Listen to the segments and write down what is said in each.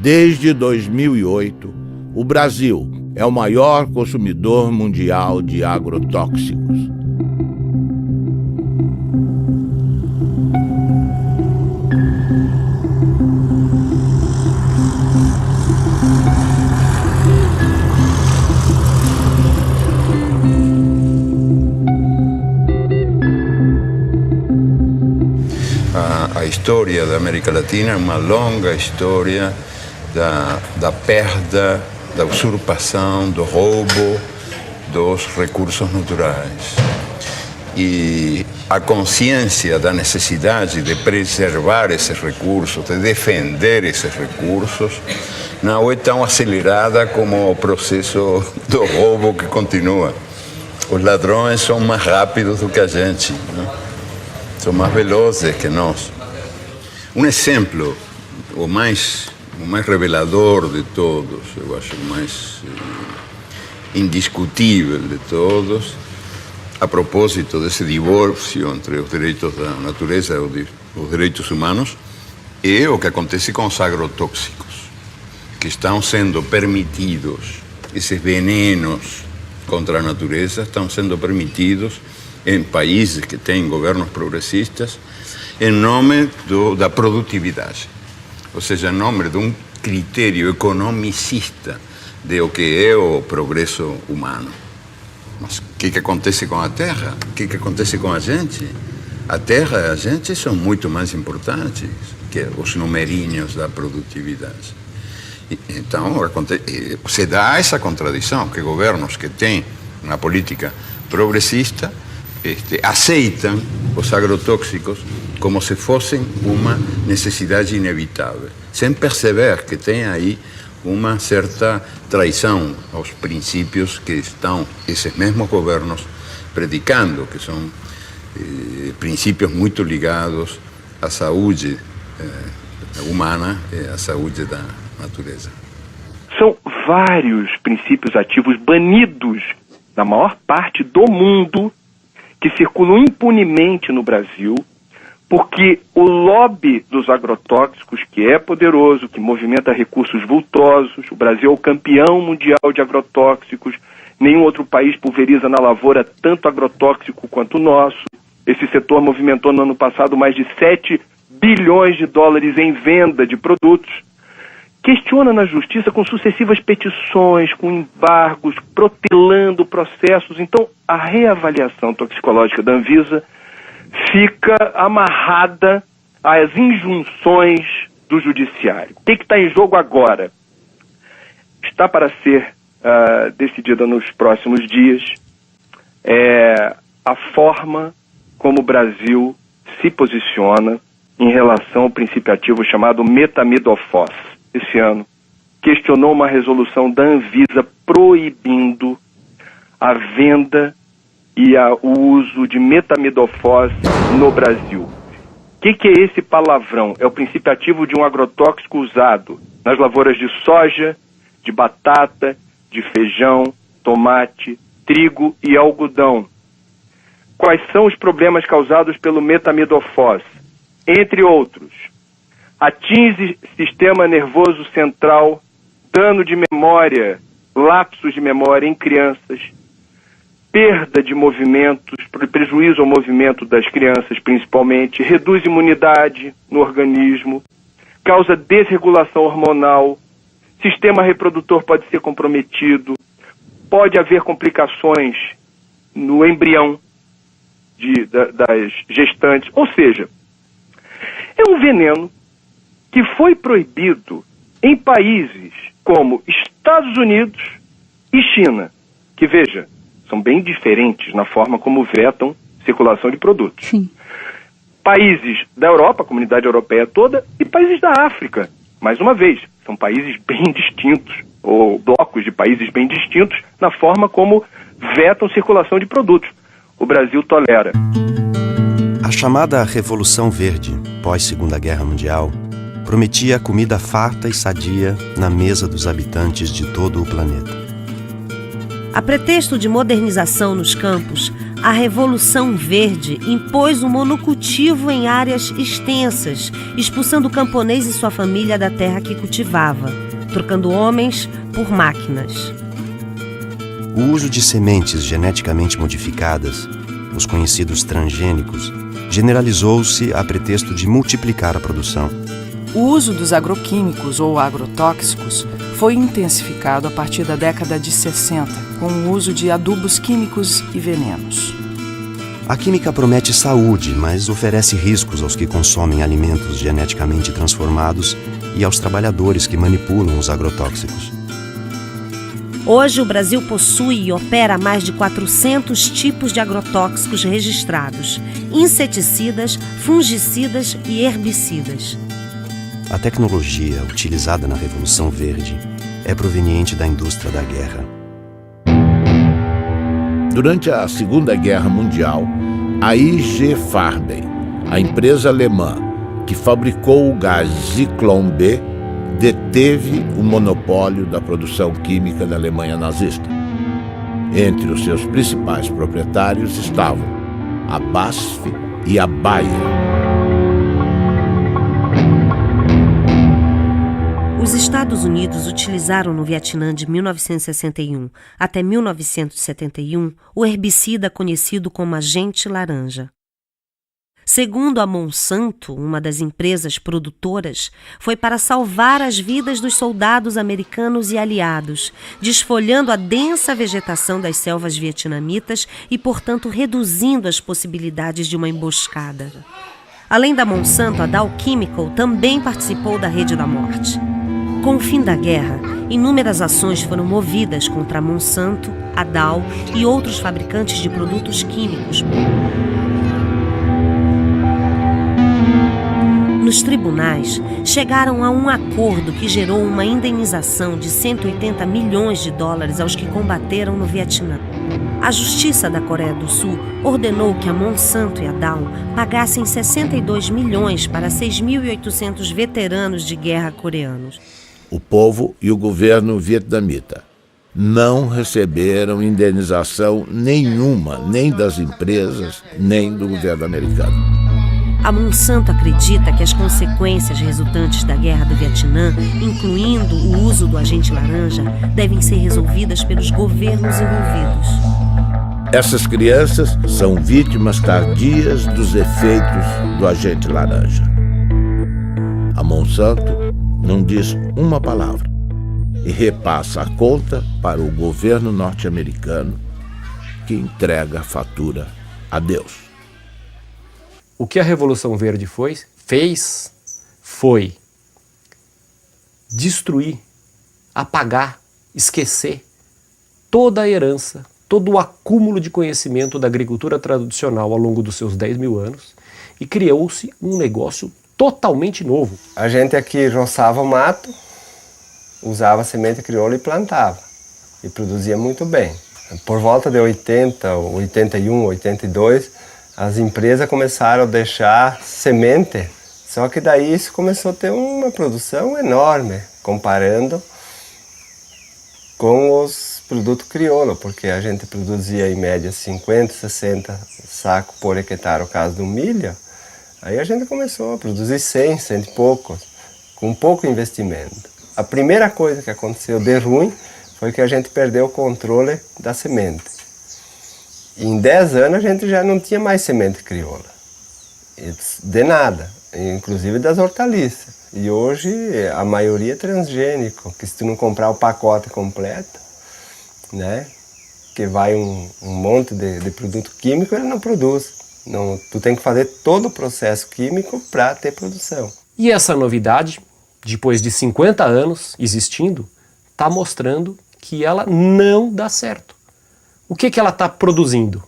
Desde 2008, o Brasil é o maior consumidor mundial de agrotóxicos. A história da América Latina é uma longa história da perda, da usurpação, do roubo dos recursos naturais. E a consciência da necessidade de preservar esses recursos, de defender esses recursos, não é tão acelerada como o processo do roubo que continua. Os ladrões são mais rápidos do que a gente, né? São mais velozes que nós. Um exemplo, o mais revelador de todos, eu acho o mais indiscutível de todos, a propósito desse divórcio entre os direitos da natureza e os direitos humanos, é o que acontece com os agrotóxicos, que estão sendo permitidos, esses venenos contra a natureza estão sendo permitidos em países que têm governos progressistas, em nome da produtividade. Ou seja, em nome de um critério economicista de o que é o progresso humano. Mas o que acontece com a terra? O que acontece com a gente? A terra e a gente são muito mais importantes que os numerinhos da produtividade. Então, se dá essa contradição, que governos que têm uma política progressista aceitam os agrotóxicos como se fossem uma necessidade inevitável, sem perceber que tem aí uma certa traição aos princípios que estão esses mesmos governos predicando, que são princípios muito ligados à saúde humana e à saúde da natureza. São vários princípios ativos banidos na maior parte do mundo que circulam impunemente no Brasil, porque o lobby dos agrotóxicos, que é poderoso, que movimenta recursos vultosos, o Brasil é o campeão mundial de agrotóxicos, nenhum outro país pulveriza na lavoura tanto agrotóxico quanto o nosso. Esse setor movimentou no ano passado mais de 7 bilhões de dólares em venda de produtos. Questiona na justiça com sucessivas petições, com embargos, protelando processos. Então, a reavaliação toxicológica da Anvisa fica amarrada às injunções do judiciário. O que está em jogo agora? Está para ser decidida nos próximos dias a forma como o Brasil se posiciona em relação ao princípio ativo chamado metamidofos. Esse ano, questionou uma resolução da Anvisa proibindo a venda e o uso de metamidofos no Brasil. O que é esse palavrão? É o princípio ativo de um agrotóxico usado nas lavouras de soja, de batata, de feijão, tomate, trigo e algodão. Quais são os problemas causados pelo metamidofos? Entre outros, atinge sistema nervoso central, dano de memória, lapsos de memória em crianças, perda de movimentos, prejuízo ao movimento das crianças principalmente, reduz imunidade no organismo, causa desregulação hormonal, sistema reprodutor pode ser comprometido, pode haver complicações no embrião das gestantes, ou seja, é um veneno que foi proibido em países como Estados Unidos e China, que, veja, são bem diferentes na forma como vetam circulação de produtos. Sim. Países da Europa, a comunidade europeia toda, e países da África. Mais uma vez, são países bem distintos, ou blocos de países bem distintos, na forma como vetam circulação de produtos. O Brasil tolera. A chamada Revolução Verde, pós-Segunda Guerra Mundial, prometia comida farta e sadia na mesa dos habitantes de todo o planeta. A pretexto de modernização nos campos, A Revolução Verde impôs o monocultivo em áreas extensas, expulsando o camponês e sua família da terra que cultivava, trocando homens por máquinas. O uso de sementes geneticamente modificadas, os conhecidos transgênicos, generalizou-se a pretexto de multiplicar a produção. O uso dos agroquímicos ou agrotóxicos foi intensificado a partir da década de 60, com o uso de adubos químicos e venenos. A química promete saúde, mas oferece riscos aos que consomem alimentos geneticamente transformados e aos trabalhadores que manipulam os agrotóxicos. Hoje, o Brasil possui e opera mais de 400 tipos de agrotóxicos registrados, inseticidas, fungicidas e herbicidas. A tecnologia utilizada na Revolução Verde é proveniente da indústria da guerra. Durante a Segunda Guerra Mundial, a IG Farben, a empresa alemã que fabricou o gás Zyklon B, deteve o monopólio da produção química da Alemanha nazista. Entre os seus principais proprietários estavam a BASF e a Bayer. Os Estados Unidos utilizaram no Vietnã de 1961 até 1971 o herbicida conhecido como agente laranja. Segundo a Monsanto, uma das empresas produtoras, foi para salvar as vidas dos soldados americanos e aliados, desfolhando a densa vegetação das selvas vietnamitas e, portanto, reduzindo as possibilidades de uma emboscada. Além da Monsanto, a Dow Chemical também participou da Rede da Morte. Com o fim da guerra, inúmeras ações foram movidas contra a Monsanto, a Dow e outros fabricantes de produtos químicos. Nos tribunais, chegaram a um acordo que gerou uma indenização de 180 milhões de dólares aos que combateram no Vietnã. A Justiça da Coreia do Sul ordenou que a Monsanto e a Dow pagassem 62 milhões para 6.800 veteranos de guerra coreanos. O povo e o governo vietnamita não receberam indenização nenhuma, nem das empresas, nem do governo americano. A Monsanto acredita que as consequências resultantes da guerra do Vietnã, incluindo o uso do agente laranja, devem ser resolvidas pelos governos envolvidos. Essas crianças são vítimas tardias dos efeitos do agente laranja. A Monsanto não diz uma palavra e repassa a conta para o governo norte-americano, que entrega a fatura a Deus. O que a Revolução Verde fez foi destruir, apagar, esquecer toda a herança, todo o acúmulo de conhecimento da agricultura tradicional ao longo dos seus 10 mil anos e criou-se um negócio totalmente novo. A gente aqui roçava o mato, usava semente crioula e plantava. E produzia muito bem. Por volta de 80, 81, 82, as empresas começaram a deixar semente, só que daí isso começou a ter uma produção enorme, comparando com os produtos crioulo, porque a gente produzia em média 50, 60 sacos por hectare, no caso do milho. Aí a gente começou a produzir 100 e poucos, com pouco investimento. A primeira coisa que aconteceu de ruim foi que a gente perdeu o controle da semente. E em 10 anos a gente já não tinha mais semente crioula, de nada, inclusive das hortaliças. E hoje a maioria é transgênico, que se tu não comprar o pacote completo, né, que vai um monte de produto químico, ele não produz. Não, tu tem que fazer todo o processo químico para ter produção. E essa novidade, depois de 50 anos existindo, está mostrando que ela não dá certo. O que ela está produzindo?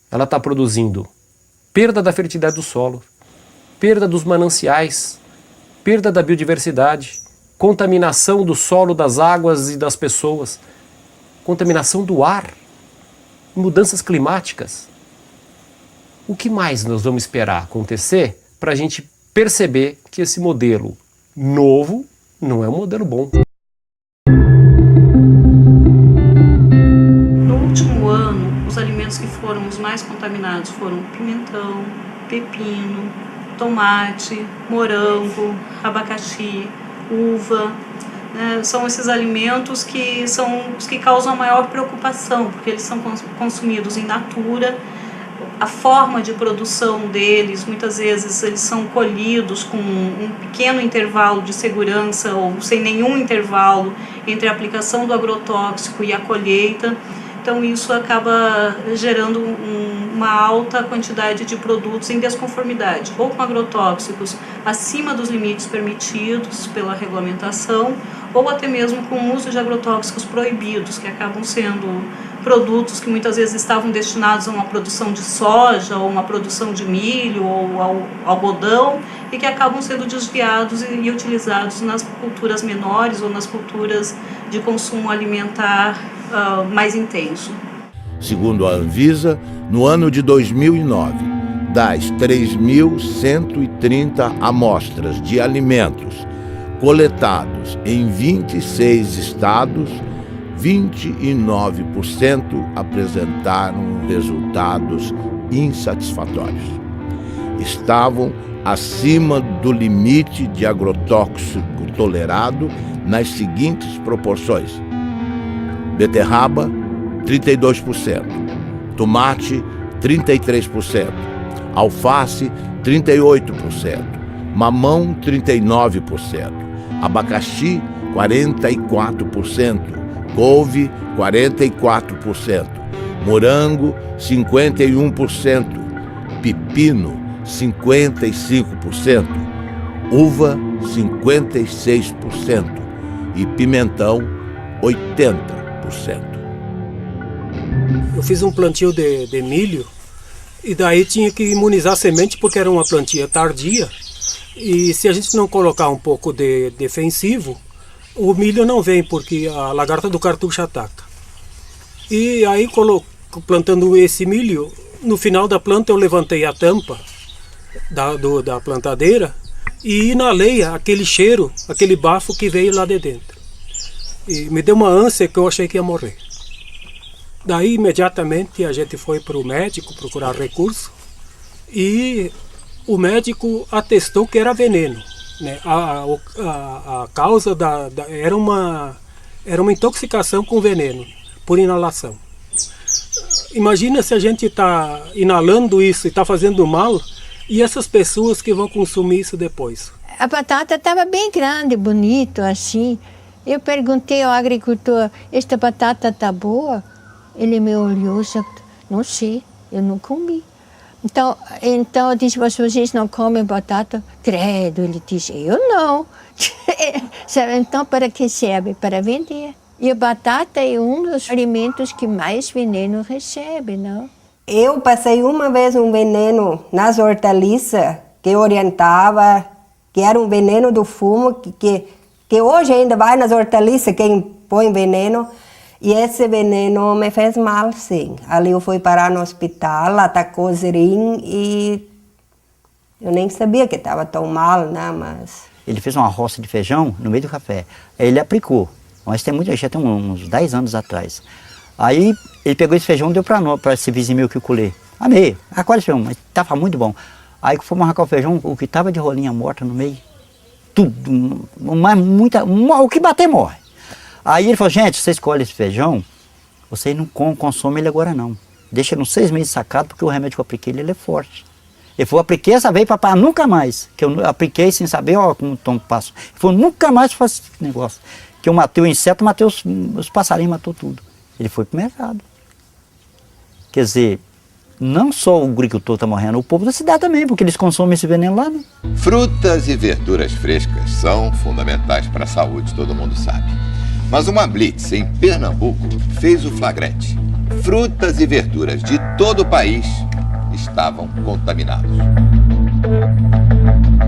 Ela está produzindo perda da fertilidade do solo, perda dos mananciais, perda da biodiversidade, contaminação do solo, das águas e das pessoas, contaminação do ar, mudanças climáticas. O que mais nós vamos esperar acontecer para a gente perceber que esse modelo novo não é um modelo bom? No último ano, os alimentos que foram os mais mais contaminados foram pimentão, pepino, tomate, morango, abacaxi, uva. São esses alimentos que são os que causam a maior preocupação, porque eles são consumidos in natura. A forma de produção deles, muitas vezes eles são colhidos com um pequeno intervalo de segurança ou sem nenhum intervalo entre a aplicação do agrotóxico e a colheita. Então isso acaba gerando uma alta quantidade de produtos em desconformidade, ou com agrotóxicos acima dos limites permitidos pela regulamentação, ou até mesmo com o uso de agrotóxicos proibidos, que acabam sendo produtos que muitas vezes estavam destinados a uma produção de soja, ou uma produção de milho, ou ao algodão, e que acabam sendo desviados e utilizados nas culturas menores ou nas culturas de consumo alimentar mais intenso. Segundo a Anvisa, no ano de 2009, das 3.130 amostras de alimentos coletados em 26 estados, 29% apresentaram resultados insatisfatórios. Estavam acima do limite de agrotóxico tolerado nas seguintes proporções: beterraba, 32%, tomate, 33%, alface, 38%, mamão, 39%, abacaxi, 44%, couve, 44%, morango, 51%, pepino, 55%, uva, 56% e pimentão, 80%. Eu fiz um plantio de milho e daí tinha que imunizar a semente porque era uma plantia tardia, e se a gente não colocar um pouco de defensivo, o milho não vem porque a lagarta do cartucho ataca. E aí, plantando esse milho, no final da planta eu levantei a tampa da plantadeira e inalei aquele cheiro, aquele bafo que veio lá de dentro. E me deu uma ânsia que eu achei que ia morrer. Daí, imediatamente, a gente foi para o médico procurar recurso e o médico atestou que era veneno. Né? A causa era uma intoxicação com veneno, por inalação. Imagina se a gente está inalando isso e está fazendo mal, e essas pessoas que vão consumir isso depois. A batata estava bem grande, bonito, assim. Eu perguntei ao agricultor, esta batata está boa? Ele me olhou e disse, não sei, eu não comi. Então eu disse, vocês não comem batata? Credo, ele disse, eu não. Então, para que serve? Para vender. E a batata é um dos alimentos que mais veneno recebe, não? Eu passei uma vez um veneno nas hortaliças que orientava, que era um veneno do fumo, que hoje ainda vai nas hortaliças quem põe veneno. E esse veneno me fez mal, sim. Ali eu fui parar no hospital, atacou o zerim e eu nem sabia que estava tão mal, né, mas... Ele fez uma roça de feijão no meio do café. Aí ele aplicou, mas já tem uns 10 anos atrás. Aí ele pegou esse feijão e deu para esse vizinho meu que eu colhei. Amei, quase feijão, mas estava muito bom. Aí que fomos arrancar o feijão, o que estava de rolinha morta no meio, tudo, mas o que bater morre. Aí ele falou, gente, você escolhe esse feijão, você não consome ele agora não. Deixa ele uns 6 meses sacado, porque o remédio que eu apliquei ele é forte. Ele falou, apliquei essa vez para nunca mais. Que eu apliquei sem saber, como o tom passo. Ele falou, nunca mais faço esse negócio. Que eu matei o inseto, matei os passarinhos, matou tudo. Ele foi pro mercado. Quer dizer, não só o agricultor está morrendo, o povo da cidade também, porque eles consomem esse veneno lá, né? Frutas e verduras frescas são fundamentais para a saúde, todo mundo sabe. Mas uma blitz em Pernambuco fez o flagrante. Frutas e verduras de todo o país estavam contaminados.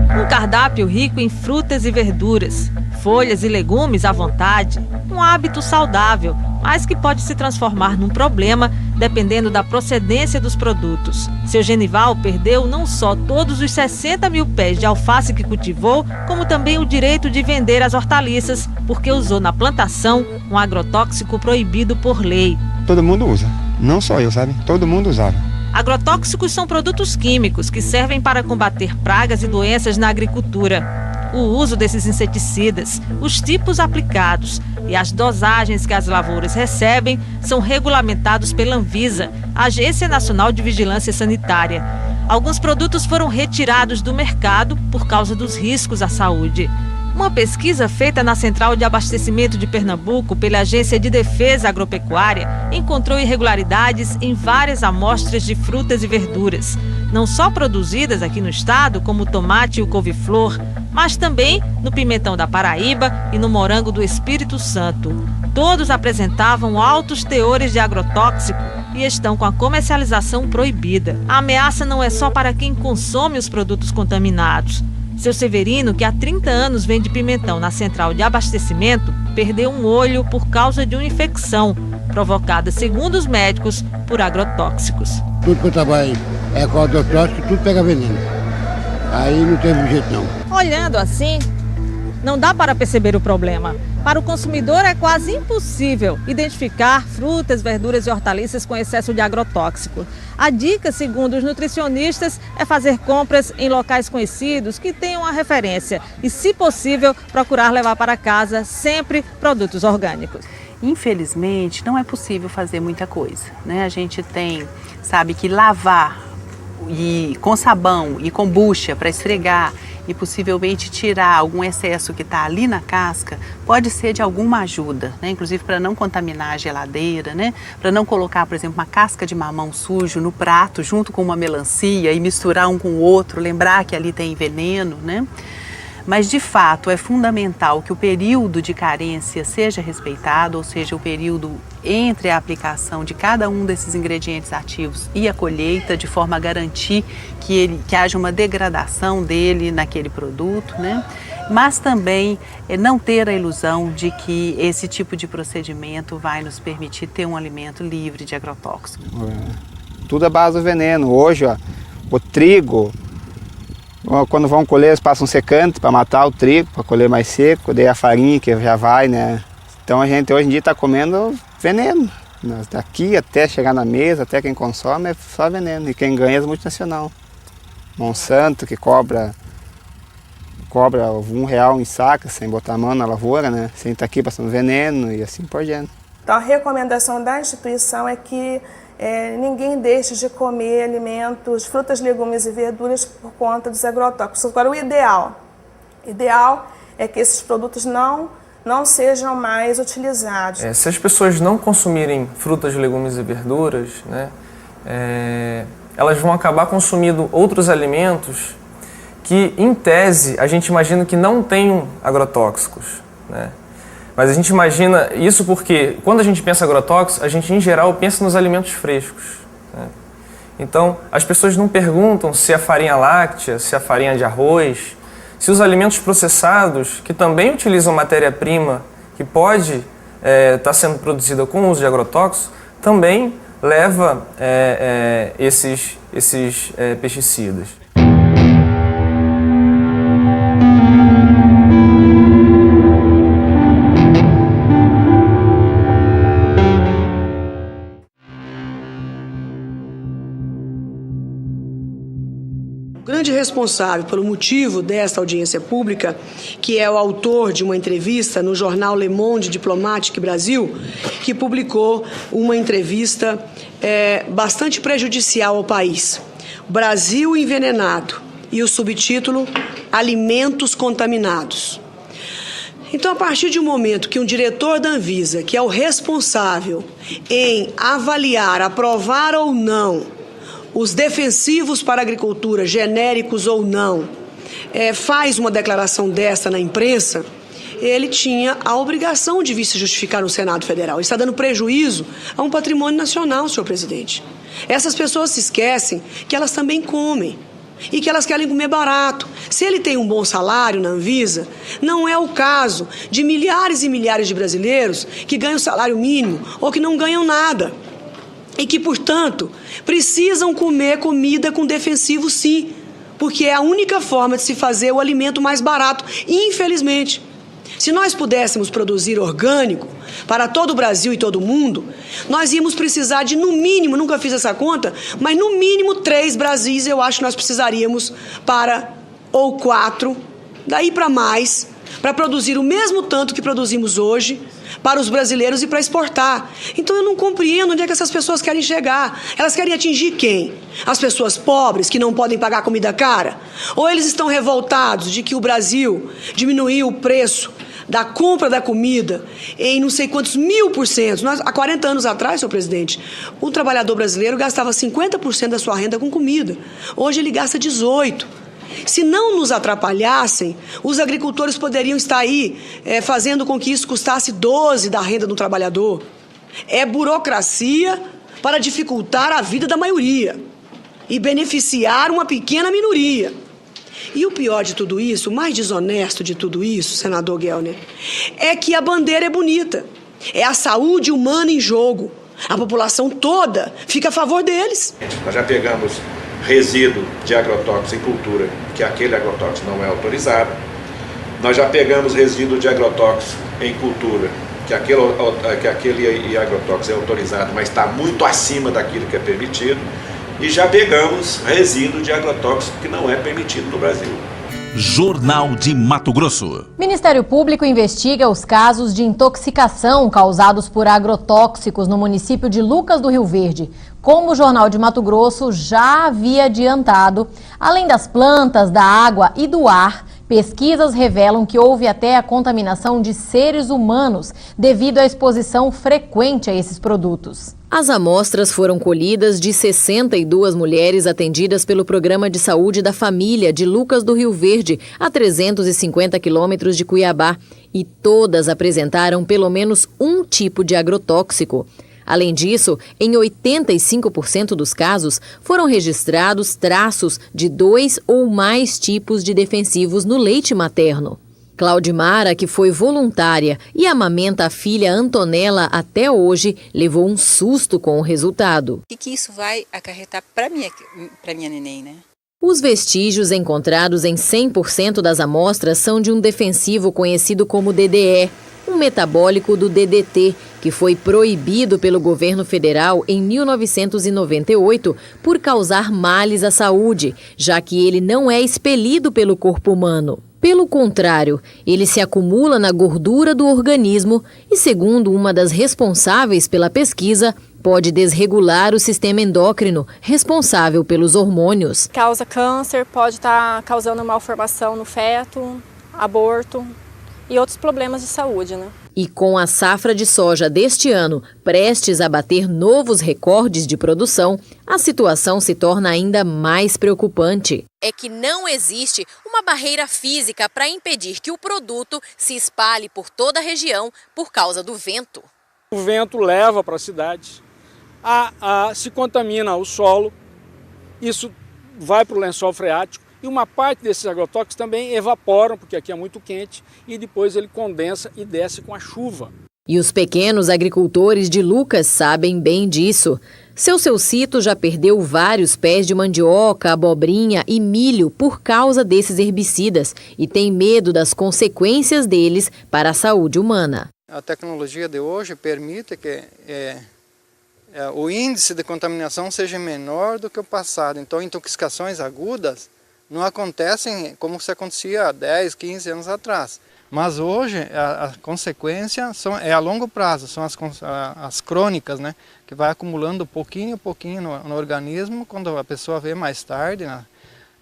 Um cardápio rico em frutas e verduras, folhas e legumes à vontade, um hábito saudável, mas que pode se transformar num problema dependendo da procedência dos produtos. Seu Genival perdeu não só todos os 60 mil pés de alface que cultivou, como também o direito de vender as hortaliças, porque usou na plantação um agrotóxico proibido por lei. Todo mundo usa, não só eu, sabe? Todo mundo usava. Agrotóxicos são produtos químicos que servem para combater pragas e doenças na agricultura. O uso desses inseticidas, os tipos aplicados e as dosagens que as lavouras recebem são regulamentados pela Anvisa, Agência Nacional de Vigilância Sanitária. Alguns produtos foram retirados do mercado por causa dos riscos à saúde. Uma pesquisa feita na Central de Abastecimento de Pernambuco pela Agência de Defesa Agropecuária encontrou irregularidades em várias amostras de frutas e verduras, não só produzidas aqui no estado, como o tomate e o couve-flor, mas também no pimentão da Paraíba e no morango do Espírito Santo. Todos apresentavam altos teores de agrotóxico e estão com a comercialização proibida. A ameaça não é só para quem consome os produtos contaminados. Seu Severino, que há 30 anos vende pimentão na Central de Abastecimento, perdeu um olho por causa de uma infecção provocada, segundo os médicos, por agrotóxicos. Tudo que eu trabalho é com agrotóxico, tudo pega veneno. Aí não teve jeito não. Olhando assim, não dá para perceber o problema. Para o consumidor é quase impossível identificar frutas, verduras e hortaliças com excesso de agrotóxico. A dica, segundo os nutricionistas, é fazer compras em locais conhecidos que tenham a referência e, se possível, procurar levar para casa sempre produtos orgânicos. Infelizmente, não é possível fazer muita coisa, né? A gente sabe que lavar com sabão e com bucha para esfregar e possivelmente tirar algum excesso que está ali na casca pode ser de alguma ajuda, né? Inclusive para não contaminar a geladeira, né? Para não colocar, por exemplo, uma casca de mamão sujo no prato junto com uma melancia e misturar um com o outro, lembrar que ali tem veneno, né? Mas, de fato, é fundamental que o período de carência seja respeitado, ou seja, o período entre a aplicação de cada um desses ingredientes ativos e a colheita, de forma a garantir que haja uma degradação dele naquele produto, né? Mas também não ter a ilusão de que esse tipo de procedimento vai nos permitir ter um alimento livre de agrotóxicos. Tudo é base do veneno. Hoje, o trigo, quando vão colher, eles passam secante para matar o trigo, para colher mais seco, daí a farinha que já vai, né? Então a gente hoje em dia está comendo veneno. Daqui até chegar na mesa, até quem consome é só veneno. E quem ganha é as multinacionais. Monsanto, que cobra R$1 em saca, sem botar a mão na lavoura, né? Sem estar aqui passando veneno e assim por diante. Então a recomendação da instituição é que ninguém deixe de comer alimentos, frutas, legumes e verduras por conta dos agrotóxicos. Agora, o ideal é que esses produtos não sejam mais utilizados. Se as pessoas não consumirem frutas, legumes e verduras, né, elas vão acabar consumindo outros alimentos que, em tese, a gente imagina que não tenham agrotóxicos, né? Mas a gente imagina isso porque, quando a gente pensa agrotóxicos, a gente, em geral, pensa nos alimentos frescos, né? Então, as pessoas não perguntam se a farinha láctea, se a farinha de arroz, se os alimentos processados, que também utilizam matéria-prima que pode estar sendo produzida com o uso de agrotóxicos, também leva esses pesticidas. O grande responsável pelo motivo desta audiência pública, que é o autor de uma entrevista no jornal Le Monde Diplomatique Brasil, que publicou uma entrevista bastante prejudicial ao país. Brasil envenenado, e o subtítulo Alimentos contaminados. Então, a partir de um momento que um diretor da Anvisa, que é o responsável em avaliar, aprovar ou não os defensivos para a agricultura, genéricos ou não, faz uma declaração desta na imprensa, ele tinha a obrigação de vir se justificar no Senado Federal. Ele está dando prejuízo a um patrimônio nacional, senhor presidente. Essas pessoas se esquecem que elas também comem e que elas querem comer barato. Se ele tem um bom salário na Anvisa, não é o caso de milhares e milhares de brasileiros que ganham salário mínimo ou que não ganham nada. E que, portanto, precisam comer comida com defensivo, sim, porque é a única forma de se fazer o alimento mais barato, infelizmente. Se nós pudéssemos produzir orgânico para todo o Brasil e todo o mundo, nós íamos precisar de, no mínimo, nunca fiz essa conta, mas no mínimo 3 Brasis eu acho que nós precisaríamos ou 4, daí para mais, para produzir o mesmo tanto que produzimos hoje para os brasileiros e para exportar. Então eu não compreendo onde é que essas pessoas querem chegar. Elas querem atingir quem? As pessoas pobres que não podem pagar comida cara? Ou eles estão revoltados de que o Brasil diminuiu o preço da compra da comida em não sei quantos 1000%. Há 40 anos atrás, senhor presidente, o trabalhador brasileiro gastava 50% da sua renda com comida. Hoje ele gasta 18%. Se não nos atrapalhassem, os agricultores poderiam estar aí fazendo com que isso custasse 12% da renda do trabalhador. É burocracia para dificultar a vida da maioria e beneficiar uma pequena minoria. E o pior de tudo isso, o mais desonesto de tudo isso, senador Gelner, é que a bandeira é bonita. É a saúde humana em jogo. A população toda fica a favor deles. Nós já pegamos resíduo de agrotóxico em cultura, que aquele agrotóxico não é autorizado. Nós já pegamos resíduo de agrotóxico em cultura, que aquele agrotóxico é autorizado, mas está muito acima daquilo que é permitido. E já pegamos resíduo de agrotóxico que não é permitido no Brasil. Jornal de Mato Grosso. Ministério Público investiga os casos de intoxicação causados por agrotóxicos no município de Lucas do Rio Verde. Como o Jornal de Mato Grosso já havia adiantado, além das plantas, da água e do ar, pesquisas revelam que houve até a contaminação de seres humanos devido à exposição frequente a esses produtos. As amostras foram colhidas de 62 mulheres atendidas pelo Programa de Saúde da Família de Lucas do Rio Verde, a 350 quilômetros de Cuiabá, e todas apresentaram pelo menos um tipo de agrotóxico. Além disso, em 85% dos casos, foram registrados traços de 2 ou mais tipos de defensivos no leite materno. Claudimara, que foi voluntária e amamenta a filha Antonella até hoje, levou um susto com o resultado. O que isso vai acarretar para minha neném, né? Os vestígios encontrados em 100% das amostras são de um defensivo conhecido como DDE, um metabólico do DDT, que foi proibido pelo governo federal em 1998 por causar males à saúde, já que ele não é expelido pelo corpo humano. Pelo contrário, ele se acumula na gordura do organismo e, segundo uma das responsáveis pela pesquisa, pode desregular o sistema endócrino, responsável pelos hormônios. Causa câncer, pode estar causando malformação no feto, aborto e outros problemas de saúde, né? E com a safra de soja deste ano prestes a bater novos recordes de produção, a situação se torna ainda mais preocupante. É que não existe uma barreira física para impedir que o produto se espalhe por toda a região por causa do vento. O vento leva para a cidade, se contamina o solo, isso vai para o lençol freático. E uma parte desses agrotóxicos também evaporam, porque aqui é muito quente, e depois ele condensa e desce com a chuva. E os pequenos agricultores de Lucas sabem bem disso. Seu Cito já perdeu vários pés de mandioca, abobrinha e milho por causa desses herbicidas e tem medo das consequências deles para a saúde humana. A tecnologia de hoje permite que o índice de contaminação seja menor do que o passado. Então, intoxicações agudas não acontecem como se acontecia há 10, 15 anos atrás. Mas hoje a consequência é a longo prazo, são as crônicas, né? Que vai acumulando pouquinho a pouquinho no organismo. Quando a pessoa vê mais tarde, né?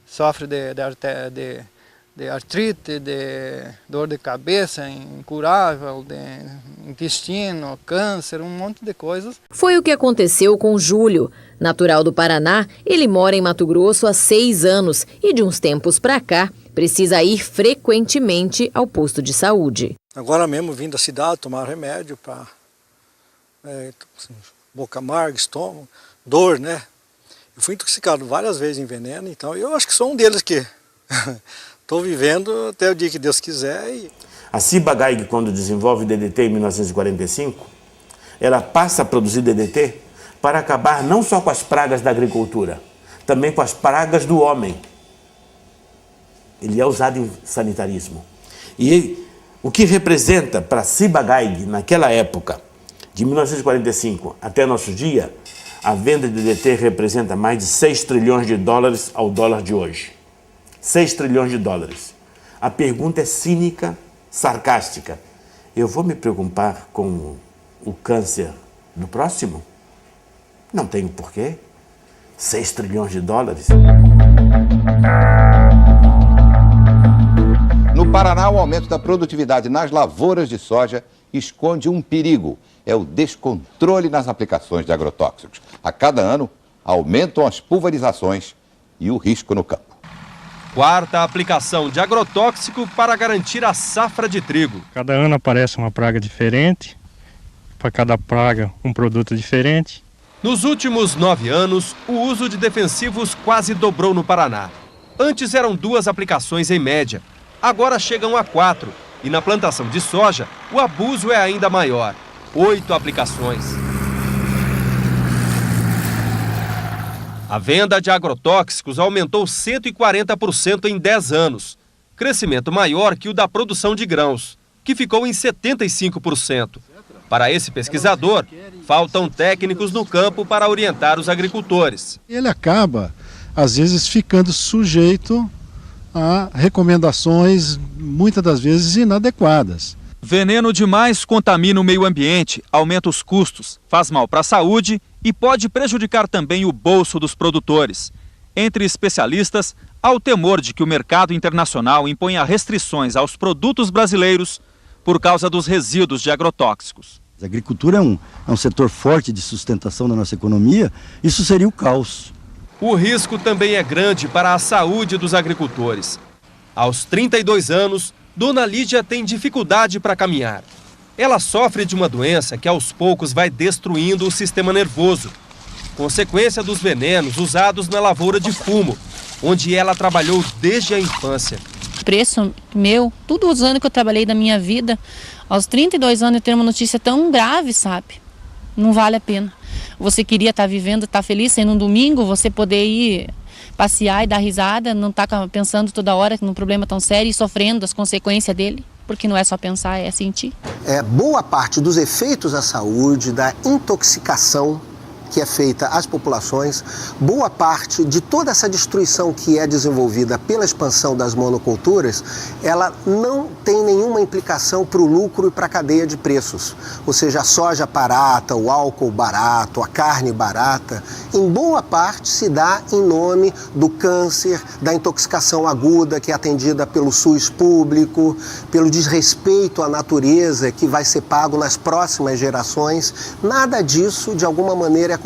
Sofre de artrite, de dor de cabeça incurável, de intestino, câncer, um monte de coisas. Foi o que aconteceu com Júlio. Natural do Paraná, ele mora em Mato Grosso há 6 anos e de uns tempos para cá precisa ir frequentemente ao posto de saúde. Agora mesmo vim da cidade tomar remédio para boca amarga, estômago, dor, né? Eu fui intoxicado várias vezes em veneno, então eu acho que sou um deles que estou vivendo até o dia que Deus quiser. A Ciba-Geigy, quando desenvolve DDT em 1945, ela passa a produzir DDT para acabar não só com as pragas da agricultura, também com as pragas do homem. Ele é usado em sanitarismo. E O que representa para Ciba-Geigy, naquela época, de 1945 até nosso dia, a venda de DDT representa mais de 6 trilhões de dólares ao dólar de hoje. 6 trilhões de dólares. A pergunta é cínica, sarcástica. Eu vou me preocupar com o câncer do próximo? Não tenho porquê. 6 trilhões de dólares. No Paraná, o aumento da produtividade nas lavouras de soja esconde um perigo. É o descontrole nas aplicações de agrotóxicos. A cada ano, aumentam as pulverizações e o risco no campo. Quarta aplicação de agrotóxico para garantir a safra de trigo. Cada ano aparece uma praga diferente, para cada praga um produto diferente. Nos últimos 9 anos, o uso de defensivos quase dobrou no Paraná. Antes eram 2 aplicações em média, agora chegam a 4. E na plantação de soja, o abuso é ainda maior. 8 aplicações. A venda de agrotóxicos aumentou 140% em 10 anos. Crescimento maior que o da produção de grãos, que ficou em 75%. Para esse pesquisador, faltam técnicos no campo para orientar os agricultores. Ele acaba, às vezes, ficando sujeito a recomendações, muitas das vezes, inadequadas. Veneno demais contamina o meio ambiente, aumenta os custos, faz mal para a saúde e pode prejudicar também o bolso dos produtores. Entre especialistas, há o temor de que o mercado internacional imponha restrições aos produtos brasileiros por causa dos resíduos de agrotóxicos. A agricultura é um setor forte de sustentação da nossa economia, isso seria o caos. O risco também é grande para a saúde dos agricultores. Aos 32 anos, Dona Lídia tem dificuldade para caminhar. Ela sofre de uma doença que aos poucos vai destruindo o sistema nervoso, consequência dos venenos usados na lavoura de fumo, onde ela trabalhou desde a infância. Preço meu, todos os anos que eu trabalhei da minha vida, aos 32 anos eu tenho uma notícia tão grave, sabe? Não vale a pena. Você queria estar vivendo, estar feliz, sendo um domingo, você poder ir passear e dar risada, não estar pensando toda hora num problema tão sério e sofrendo as consequências dele, porque não é só pensar, é sentir. Boa parte dos efeitos à saúde, da intoxicação que é feita às populações, boa parte de toda essa destruição que é desenvolvida pela expansão das monoculturas, ela não tem nenhuma implicação para o lucro e para a cadeia de preços. Ou seja, a soja barata, o álcool barato, a carne barata, em boa parte se dá em nome do câncer, da intoxicação aguda que é atendida pelo SUS público, pelo desrespeito à natureza que vai ser pago nas próximas gerações. Nada disso, de alguma maneira, é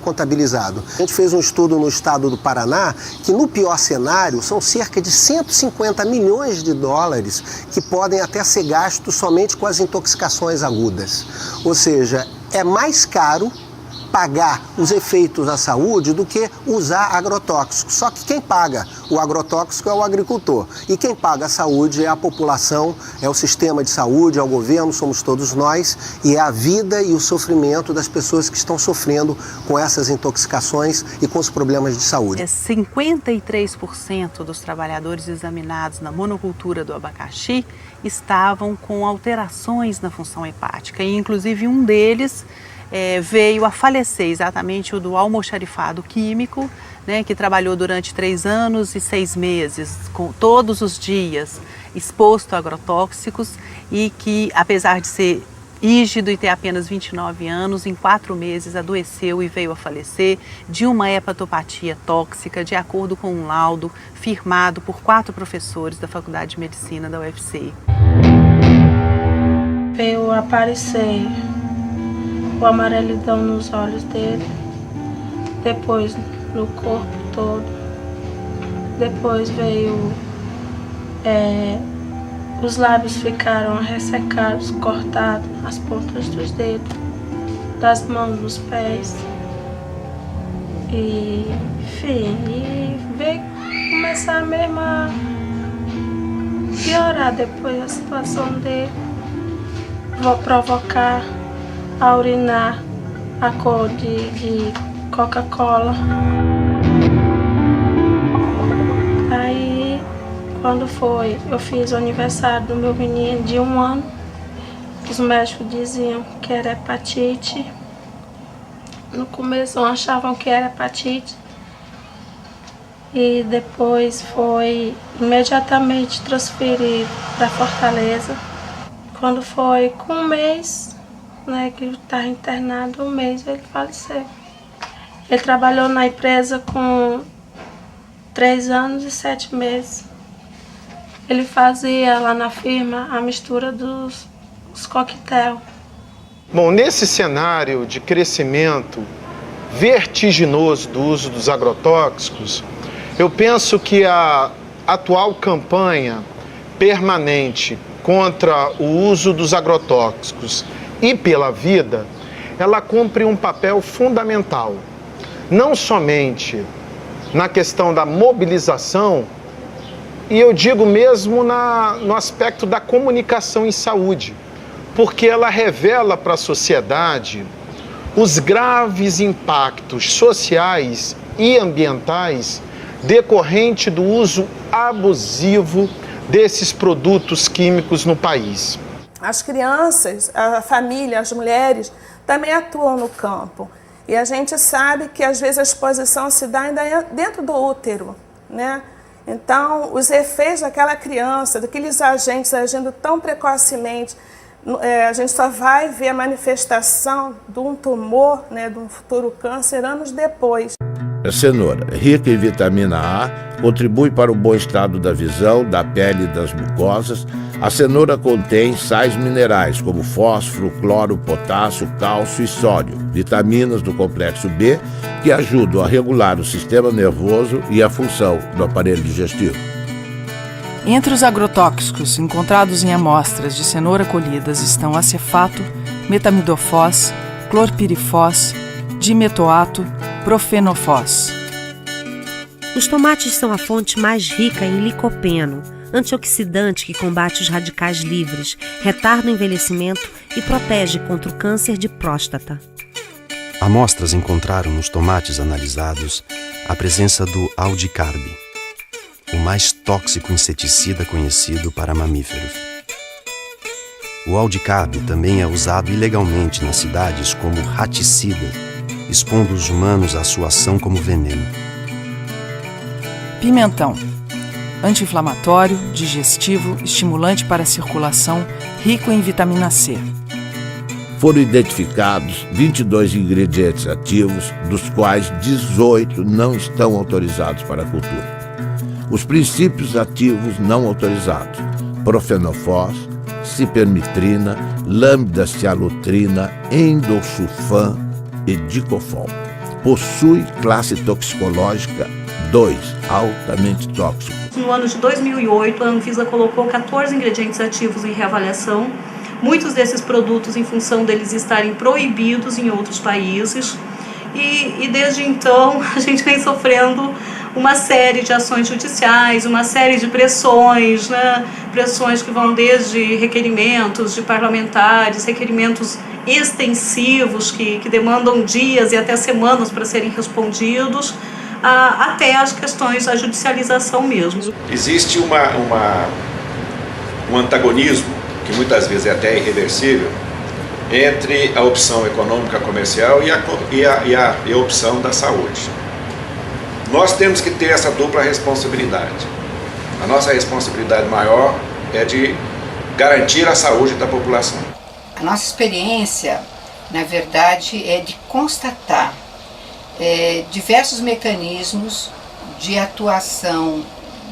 contabilizado. A gente fez um estudo no estado do Paraná que, no pior cenário, são cerca de 150 milhões de dólares que podem até ser gastos somente com as intoxicações agudas. Ou seja, é mais caro pagar os efeitos à saúde do que usar agrotóxicos. Só que quem paga o agrotóxico é o agricultor. E quem paga a saúde é a população, é o sistema de saúde, é o governo, somos todos nós. E é a vida e o sofrimento das pessoas que estão sofrendo com essas intoxicações e com os problemas de saúde. 53% dos trabalhadores examinados na monocultura do abacaxi estavam com alterações na função hepática. E, inclusive, um deles veio a falecer, exatamente o do almoxarifado químico, né, que trabalhou durante 3 anos e 6 meses, todos os dias exposto a agrotóxicos e que, apesar de ser rígido e ter apenas 29 anos, em 4 meses adoeceu e veio a falecer de uma hepatopatia tóxica, de acordo com um laudo firmado por 4 professores da Faculdade de Medicina da UFC. Veio aparecer o amarelidão nos olhos dele, depois no corpo todo, depois veio, os lábios ficaram ressecados, cortados, as pontas dos dedos, das mãos, dos pés, e enfim, e veio começar mesmo a piorar depois a situação dele, vou provocar a urinar a cor de Coca-Cola. Aí Quando foi, eu fiz o aniversário do meu menino de 1 ano. Os médicos diziam que era hepatite. No começo achavam que era hepatite. E depois foi imediatamente transferido para Fortaleza. Quando foi com 1 mês, né, que ele estava internado, 1 mês ele faleceu. Ele trabalhou na empresa com 3 anos e 7 meses. Ele fazia lá na firma a mistura dos coquetel. Bom, nesse cenário de crescimento vertiginoso do uso dos agrotóxicos, eu penso que a atual campanha permanente contra o uso dos agrotóxicos e pela vida, ela cumpre um papel fundamental, não somente na questão da mobilização, e eu digo mesmo no aspecto da comunicação em saúde, porque ela revela para a sociedade os graves impactos sociais e ambientais decorrente do uso abusivo desses produtos químicos no país. As crianças, a família, as mulheres também atuam no campo. E a gente sabe que às vezes a exposição se dá ainda dentro do útero, né? Então, os efeitos daquela criança, daqueles agentes agindo tão precocemente, a gente só vai ver a manifestação de um tumor, né, de um futuro câncer, anos depois. A cenoura, rica em vitamina A, contribui para o bom estado da visão, da pele e das mucosas. A cenoura contém sais minerais como fósforo, cloro, potássio, cálcio e sódio, vitaminas do complexo B, que ajudam a regular o sistema nervoso e a função do aparelho digestivo. Entre os agrotóxicos encontrados em amostras de cenoura colhidas estão acefato, metamidofós, clorpirifós, dimetoato, profenofós. Os tomates são a fonte mais rica em licopeno, antioxidante que combate os radicais livres, retarda o envelhecimento e protege contra o câncer de próstata. Amostras encontraram nos tomates analisados a presença do aldicarb, o mais tóxico inseticida conhecido para mamíferos. O aldicarb também é usado ilegalmente nas cidades como raticida, expondo os humanos à sua ação como veneno. Pimentão. Anti-inflamatório, digestivo, estimulante para a circulação, rico em vitamina C. Foram identificados 22 ingredientes ativos, dos quais 18 não estão autorizados para a cultura. Os princípios ativos não autorizados: profenofós, cipermitrina, lambda-cialutrina, endosulfan e dicofol. Possui classe toxicológica 2, altamente tóxico. No ano de 2008, a Anvisa colocou 14 ingredientes ativos em reavaliação. Muitos desses produtos, em função deles estarem proibidos em outros países. E desde então, a gente vem sofrendo uma série de ações judiciais, uma série de pressões, né? Pressões que vão desde requerimentos de parlamentares, requerimentos extensivos que demandam dias e até semanas para serem respondidos, até as questões da judicialização mesmo. Existe um antagonismo, que muitas vezes é até irreversível, entre a opção econômica comercial e a opção da saúde. Nós temos que ter essa dupla responsabilidade. A nossa responsabilidade maior é de garantir a saúde da população. A nossa experiência, na verdade, é de constatar diversos mecanismos de atuação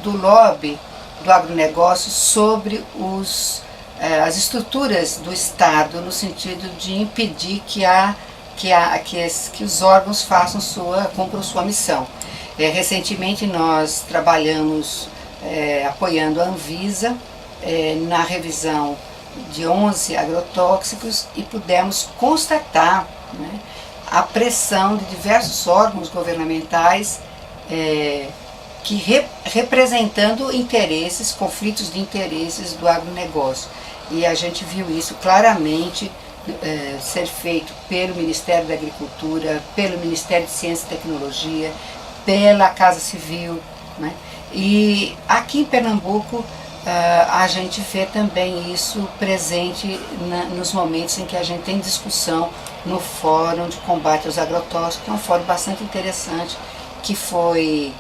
do lobby do agronegócio sobre as estruturas do Estado, no sentido de impedir que os órgãos cumpram sua missão. Recentemente nós trabalhamos apoiando a Anvisa na revisão de 11 agrotóxicos e pudemos constatar, né, a pressão de diversos órgãos governamentais representando interesses, conflitos de interesses do agronegócio. E a gente viu isso claramente ser feito pelo Ministério da Agricultura, pelo Ministério de Ciência e Tecnologia, pela Casa Civil, né? E aqui em Pernambuco a gente vê também isso presente nos momentos em que a gente tem discussão no Fórum de Combate aos Agrotóxicos, que é um fórum bastante interessante, que foi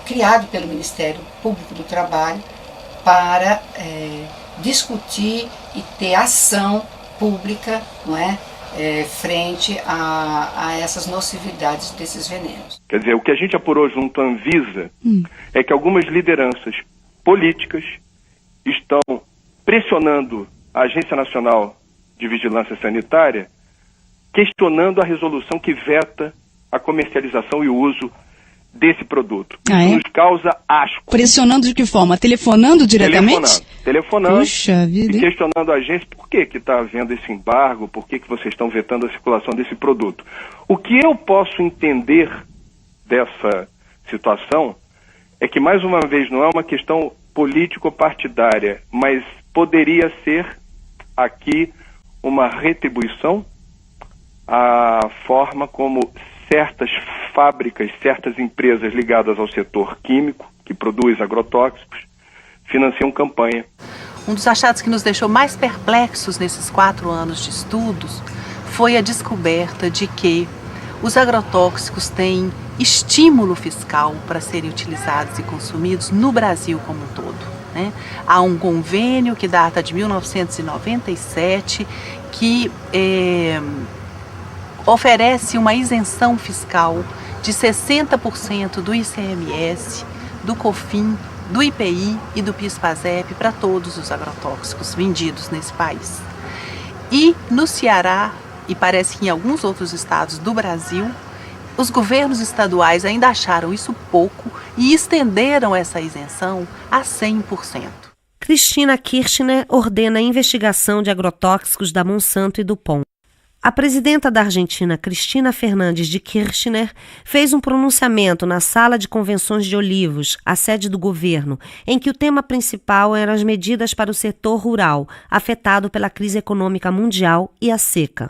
criado pelo Ministério Público do Trabalho para discutir e ter ação pública, não é? Frente a essas nocividades desses venenos. Quer dizer, o que a gente apurou junto à Anvisa é que algumas lideranças políticas estão pressionando a Agência Nacional de Vigilância Sanitária, questionando a resolução que veta a comercialização e o uso desse produto. Isso nos causa asco. Pressionando de que forma? Telefonando diretamente? Telefonando Puxa vida, e questionando a agência por que está havendo esse embargo, por que vocês estão vetando a circulação desse produto. O que eu posso entender dessa situação é que, mais uma vez, não é uma questão político-partidária, mas poderia ser aqui uma retribuição à forma como certas fábricas, certas empresas ligadas ao setor químico, que produz agrotóxicos, financiam campanha. Um dos achados que nos deixou mais perplexos nesses 4 anos de estudos foi a descoberta de que os agrotóxicos têm estímulo fiscal para serem utilizados e consumidos no Brasil como um todo, né? Há um convênio que data de 1997 que oferece uma isenção fiscal de 60% do ICMS, do COFINS, do IPI e do PIS/PASEP para todos os agrotóxicos vendidos nesse país. E no Ceará, e parece que em alguns outros estados do Brasil, os governos estaduais ainda acharam isso pouco e estenderam essa isenção a 100%. Cristina Kirchner ordena a investigação de agrotóxicos da Monsanto e do POM. A presidenta da Argentina, Cristina Fernandes de Kirchner, fez um pronunciamento na Sala de Convenções de Olivos, a sede do governo, em que o tema principal eram as medidas para o setor rural, afetado pela crise econômica mundial e a seca.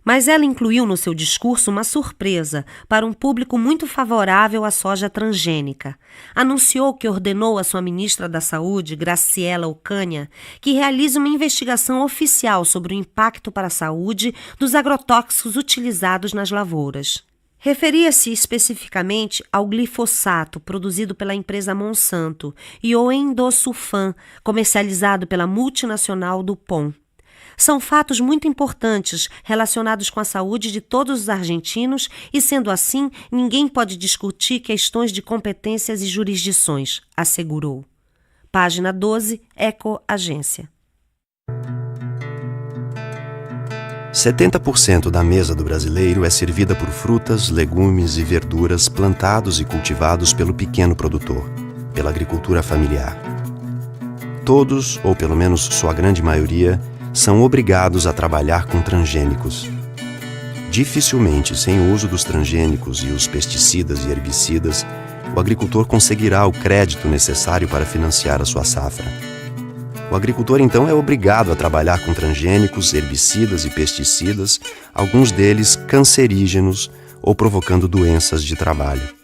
Mas ela incluiu no seu discurso uma surpresa para um público muito favorável à soja transgênica. Anunciou que ordenou à sua ministra da Saúde, Graciela Ocaña, que realize uma investigação oficial sobre o impacto para a saúde dos agrotóxicos utilizados nas lavouras. Referia-se especificamente ao glifosato, produzido pela empresa Monsanto, e ao endosulfan, comercializado pela multinacional DuPont. São fatos muito importantes relacionados com a saúde de todos os argentinos e, sendo assim, ninguém pode discutir questões de competências e jurisdições, assegurou. Página 12, Eco Agência. 70% da mesa do brasileiro é servida por frutas, legumes e verduras plantados e cultivados pelo pequeno produtor, pela agricultura familiar. Todos, ou pelo menos sua grande maioria, são obrigados a trabalhar com transgênicos. Dificilmente, sem o uso dos transgênicos e os pesticidas e herbicidas, o agricultor conseguirá o crédito necessário para financiar a sua safra. O agricultor, então, é obrigado a trabalhar com transgênicos, herbicidas e pesticidas, alguns deles cancerígenos ou provocando doenças de trabalho.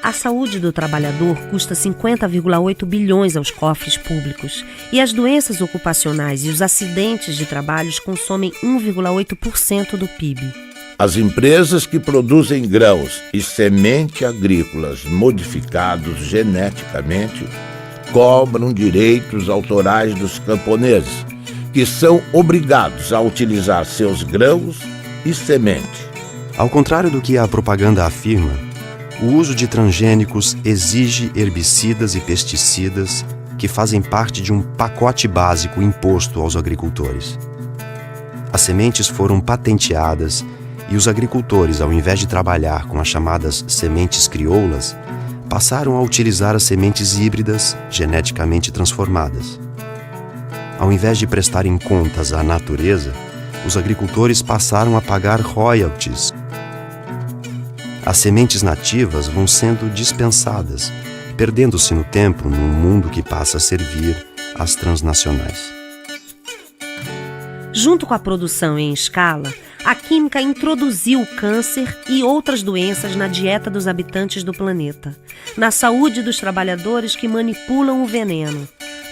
A saúde do trabalhador custa 50,8 bilhões aos cofres públicos e as doenças ocupacionais e os acidentes de trabalho consomem 1,8% do PIB. As empresas que produzem grãos e semente agrícolas modificados geneticamente cobram direitos autorais dos camponeses, que são obrigados a utilizar seus grãos e semente. Ao contrário do que a propaganda afirma, o uso de transgênicos exige herbicidas e pesticidas que fazem parte de um pacote básico imposto aos agricultores. As sementes foram patenteadas e os agricultores, ao invés de trabalhar com as chamadas sementes crioulas, passaram a utilizar as sementes híbridas geneticamente transformadas. Ao invés de prestarem contas à natureza, os agricultores passaram a pagar royalties. As sementes nativas vão sendo dispensadas, perdendo-se no tempo num mundo que passa a servir às transnacionais. Junto com a produção em escala, A química introduziu o câncer e outras doenças na dieta dos habitantes do planeta, na saúde dos trabalhadores que manipulam o veneno,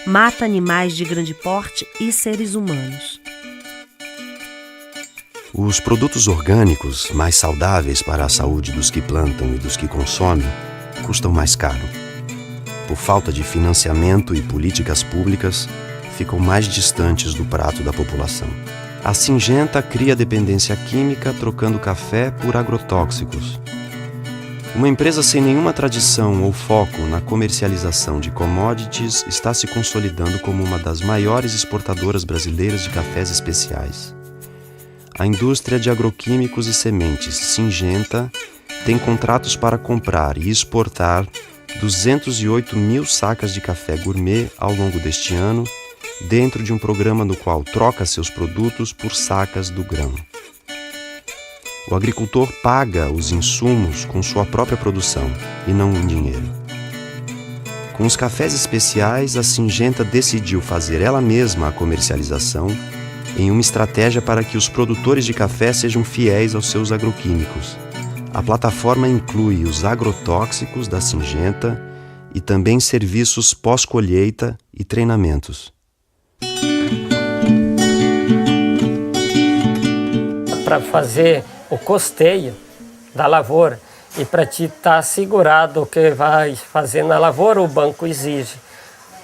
mata animais de grande porte e seres humanos. Os produtos orgânicos, mais saudáveis para a saúde dos que plantam e dos que consomem, custam mais caro. Por falta de financiamento e políticas públicas, ficam mais distantes do prato da população. A Syngenta cria dependência química trocando café por agrotóxicos. Uma empresa sem nenhuma tradição ou foco na comercialização de commodities está se consolidando como uma das maiores exportadoras brasileiras de cafés especiais. A indústria de agroquímicos e sementes Syngenta tem contratos para comprar e exportar 208 mil sacas de café gourmet ao longo deste ano, dentro de um programa no qual troca seus produtos por sacas do grão. O agricultor paga os insumos com sua própria produção e não em dinheiro. Com os cafés especiais, a Syngenta decidiu fazer ela mesma a comercialização em uma estratégia para que os produtores de café sejam fiéis aos seus agroquímicos. A plataforma inclui os agrotóxicos da Syngenta e também serviços pós-colheita e treinamentos. Para fazer o costeio da lavoura e para te estar assegurado o que vai fazer na lavoura, o banco exige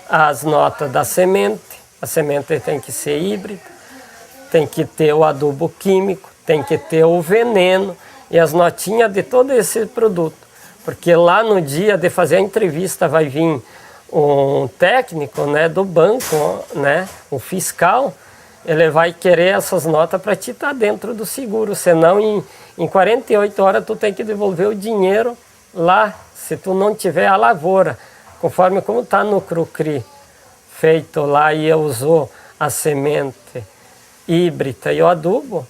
as notas da semente. A semente tem que ser híbrida, tem que ter o adubo químico, tem que ter o veneno e as notinhas de todo esse produto. Porque lá no dia de fazer a entrevista vai vir um técnico, né, do banco, né, um fiscal, ele vai querer essas notas para te estar dentro do seguro, senão em 48 horas tu tem que devolver o dinheiro lá, se tu não tiver a lavoura, conforme como está no Crucri, feito lá e usou a semente híbrida e o adubo,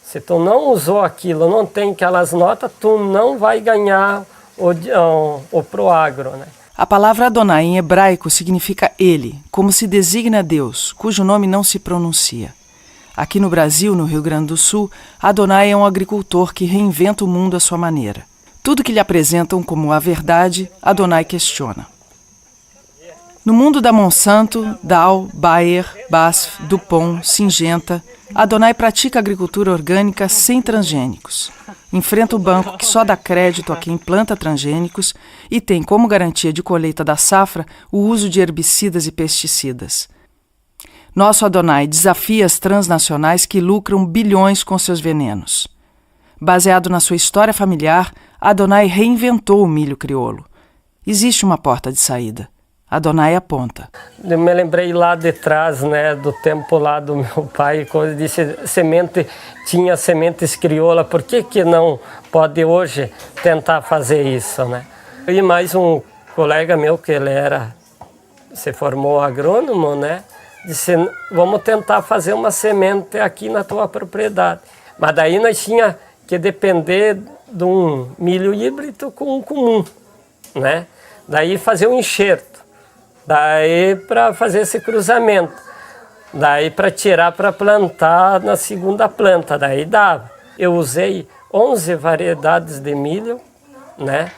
se tu não usou aquilo, não tem aquelas notas, tu não vai ganhar o Proagro, né? A palavra Adonai em hebraico significa ele, como se designa Deus, cujo nome não se pronuncia. Aqui no Brasil, no Rio Grande do Sul, Adonai é um agricultor que reinventa o mundo à sua maneira. Tudo que lhe apresentam como a verdade, Adonai questiona. No mundo da Monsanto, Dow, Bayer, BASF, DuPont, Syngenta, Adonai pratica agricultura orgânica sem transgênicos. Enfrenta o banco que só dá crédito a quem planta transgênicos e tem como garantia de colheita da safra o uso de herbicidas e pesticidas. Nosso Adonai desafia as transnacionais que lucram bilhões com seus venenos. Baseado na sua história familiar, Adonai reinventou o milho crioulo. Existe uma porta de saída. Adonai aponta. Eu me lembrei lá de trás, né, do tempo lá do meu pai, quando disse tinha sementes crioula, por que não pode hoje tentar fazer isso, né? E mais um colega meu, que ele se formou agrônomo, né, disse, vamos tentar fazer uma semente aqui na tua propriedade. Mas daí nós tinha que depender de um milho híbrido com um comum, né? Daí fazer um enxerto. Daí para fazer esse cruzamento, daí para tirar para plantar na segunda planta, daí dava. Eu usei 11 variedades de milho, né?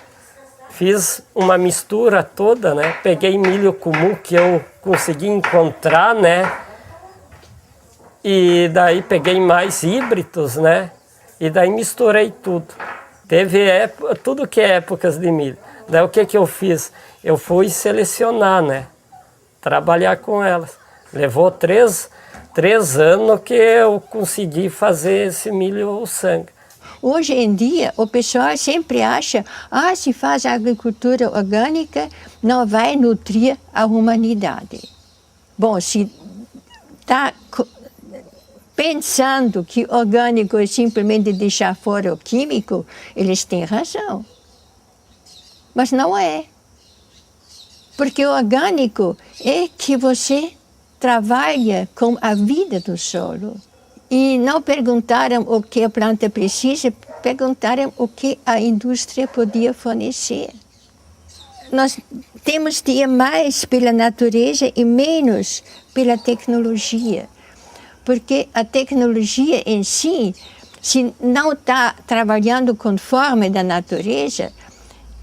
Fiz uma mistura toda, né? Peguei milho comum que eu consegui encontrar, né? E daí peguei mais híbridos, né? E daí misturei tudo. Teve tudo que é épocas de milho. Daí o que eu fiz? Eu fui selecionar, né? Trabalhar com elas. Levou três anos que eu consegui fazer esse milho sangue. Hoje em dia, o pessoal sempre acha, se faz agricultura orgânica, não vai nutrir a humanidade. Bom, se está pensando que orgânico é simplesmente deixar fora o químico, eles têm razão. Mas não é. Porque o orgânico é que você trabalha com a vida do solo. E não perguntaram o que a planta precisa, perguntaram o que a indústria podia fornecer. Nós temos de ir mais pela natureza e menos pela tecnologia. Porque a tecnologia em si se não está trabalhando conforme da natureza,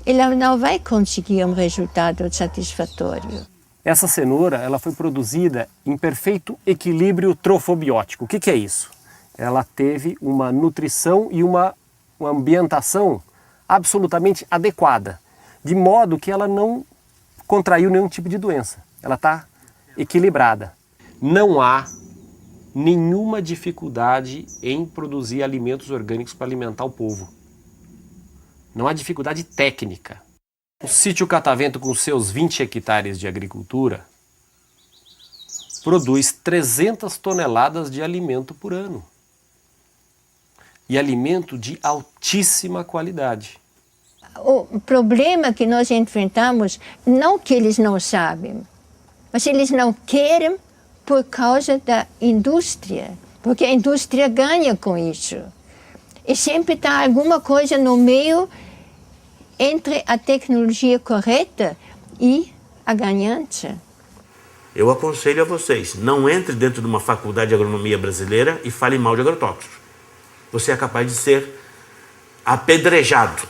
ela não vai conseguir um resultado satisfatório. Essa cenoura ela foi produzida em perfeito equilíbrio trofobiótico. O que é isso? Ela teve uma nutrição e uma ambientação absolutamente adequada, de modo que ela não contraiu nenhum tipo de doença. Ela está equilibrada. Não há nenhuma dificuldade em produzir alimentos orgânicos para alimentar o povo. Não há dificuldade técnica. O sítio Catavento, com seus 20 hectares de agricultura, produz 300 toneladas de alimento por ano. E alimento de altíssima qualidade. O problema que nós enfrentamos, não que eles não sabem, mas eles não querem por causa da indústria, porque a indústria ganha com isso. E sempre está alguma coisa no meio entre a tecnologia correta e a ganância. Eu aconselho a vocês, não entre dentro de uma faculdade de agronomia brasileira e fale mal de agrotóxicos. Você é capaz de ser apedrejado.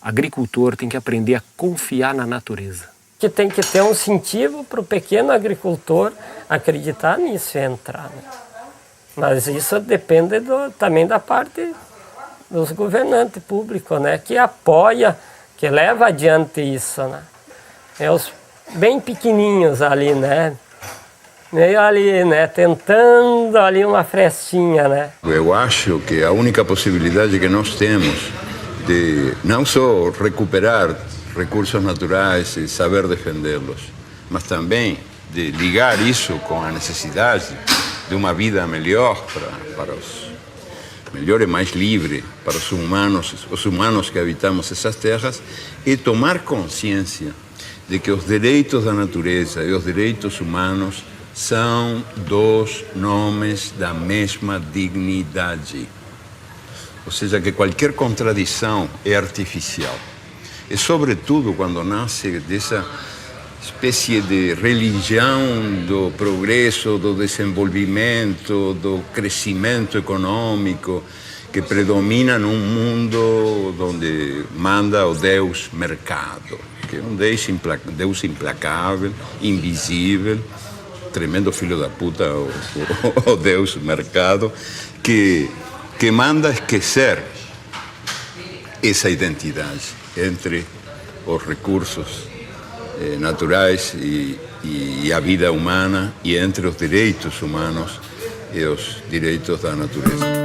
Agricultor tem que aprender a confiar na natureza. Que tem que ter um incentivo para o pequeno agricultor acreditar nisso e entrar. Né? Mas isso depende também da parte dos governantes públicos, né? Que apoia, que leva adiante isso. Né? É os bem pequenininhos ali, né? Meio ali, né? Tentando ali uma frestinha, né? Eu acho que a única possibilidade que nós temos de não só recuperar recursos naturais e saber defendê-los, mas também de ligar isso com a necessidade de uma vida melhor para os melhor e mais livre para os humanos que habitamos essas terras, e tomar consciência de que os direitos da natureza e os direitos humanos são dois nomes da mesma dignidade. Ou seja, que qualquer contradição é artificial. E, sobretudo, quando nasce dessa espécie de religião do progresso, do desenvolvimento, do crescimento econômico, que predomina num mundo onde manda o Deus mercado, que é um Deus implacável, invisível, tremendo filho da puta, o Deus mercado, que manda esquecer essa identidade entre os recursos naturais e a vida humana, e entre os direitos humanos e os direitos da natureza.